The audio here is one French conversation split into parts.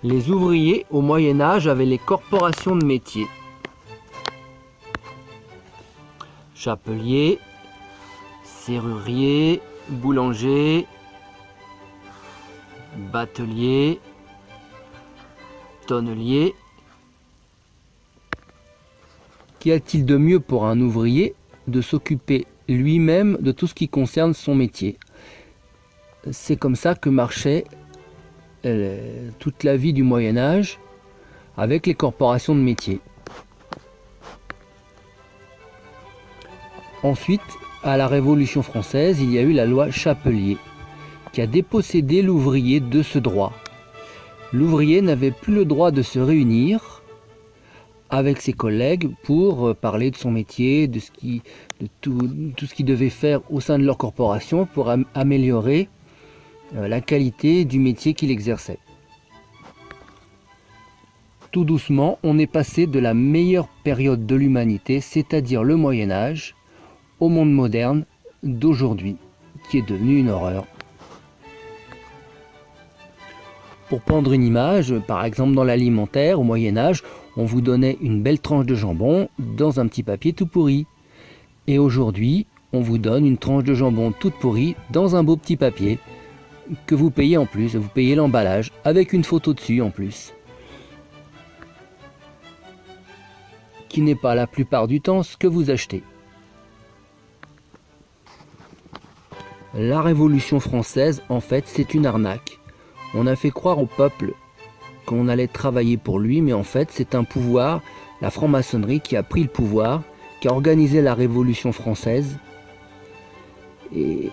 Les ouvriers au Moyen Âge avaient les corporations de métiers. Chapelier, serrurier, boulanger, batelier, tonnelier. Qu'y a-t-il de mieux pour un ouvrier de s'occuper lui-même de tout ce qui concerne son métier? C'est comme ça que marchait toute la vie du Moyen Âge avec les corporations de métiers. Ensuite, à la Révolution française, il y a eu la loi Chapelier qui a dépossédé l'ouvrier de ce droit. L'ouvrier n'avait plus le droit de se réunir avec ses collègues pour parler de son métier, de tout ce qu'il devait faire au sein de leur corporation pour améliorer la qualité du métier qu'il exerçait. Tout doucement, on est passé de la meilleure période de l'humanité, c'est-à-dire le Moyen Âge, au monde moderne d'aujourd'hui, qui est devenu une horreur. Pour prendre une image, par exemple dans l'alimentaire, au Moyen Âge, on vous donnait une belle tranche de jambon dans un petit papier tout pourri. Et aujourd'hui, on vous donne une tranche de jambon toute pourrie dans un beau petit papier que vous payez en plus, vous payez l'emballage avec une photo dessus en plus. Qui n'est pas la plupart du temps ce que vous achetez. La Révolution française, en fait, c'est une arnaque. On a fait croire au peuple qu'on allait travailler pour lui, mais en fait, c'est un pouvoir, la franc-maçonnerie, qui a pris le pouvoir, qui a organisé la Révolution française, et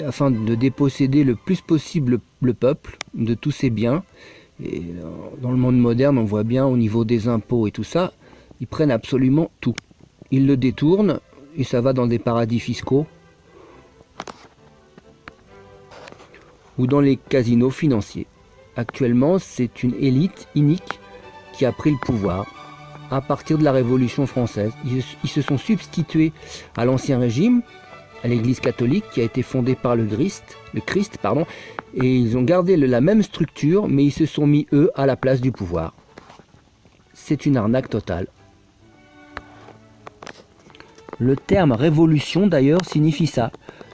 afin de déposséder le plus possible le peuple de tous ses biens. Et dans le monde moderne, on voit bien au niveau des impôts et tout ça, ils prennent absolument tout. Ils le détournent et ça va dans des paradis fiscaux ou dans les casinos financiers. Actuellement, c'est une élite inique qui a pris le pouvoir à partir de la Révolution française. Ils se sont substitués à l'Ancien Régime, à l'Église catholique qui a été fondée par le Christ, et ils ont gardé la même structure, mais ils se sont mis, eux, à la place du pouvoir. C'est une arnaque totale. Le terme révolution, d'ailleurs, signifie ça.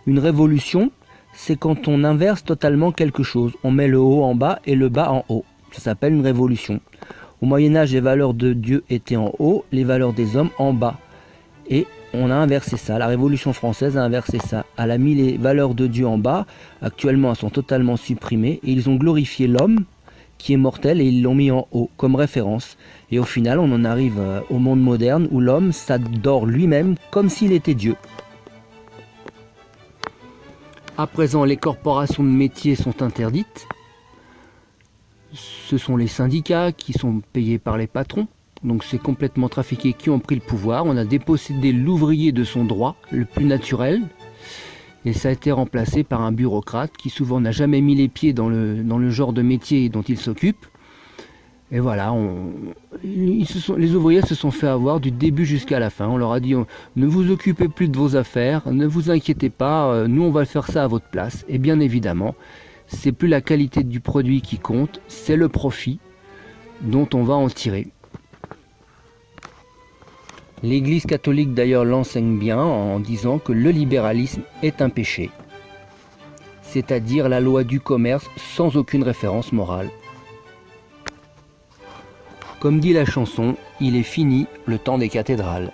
Une révolution, c'est quand on inverse totalement quelque chose. On met le haut en bas et le bas en haut. Ça s'appelle une révolution. Au Moyen-Âge, les valeurs de Dieu étaient en haut, les valeurs des hommes en bas. Et on a inversé ça. La Révolution française a inversé ça. Elle a mis les valeurs de Dieu en bas. Actuellement, elles sont totalement supprimées. Et ils ont glorifié l'homme, qui est mortel, et ils l'ont mis en haut, comme référence. Et au final, on en arrive au monde moderne, où l'homme s'adore lui-même comme s'il était Dieu. À présent, les corporations de métiers sont interdites. Ce sont les syndicats qui sont payés par les patrons. Donc c'est complètement trafiqué qui ont pris le pouvoir. On a dépossédé l'ouvrier de son droit, le plus naturel. Et ça a été remplacé par un bureaucrate qui souvent n'a jamais mis les pieds dans le genre de métier dont il s'occupe. Et voilà, les ouvriers se sont fait avoir du début jusqu'à la fin. On leur a dit, ne vous occupez plus de vos affaires, ne vous inquiétez pas, nous on va faire ça à votre place. Et bien évidemment, c'est plus la qualité du produit qui compte, c'est le profit dont on va en tirer. L'Église catholique d'ailleurs l'enseigne bien en disant que le libéralisme est un péché, c'est-à-dire la loi du commerce sans aucune référence morale. Comme dit la chanson, il est fini le temps des cathédrales.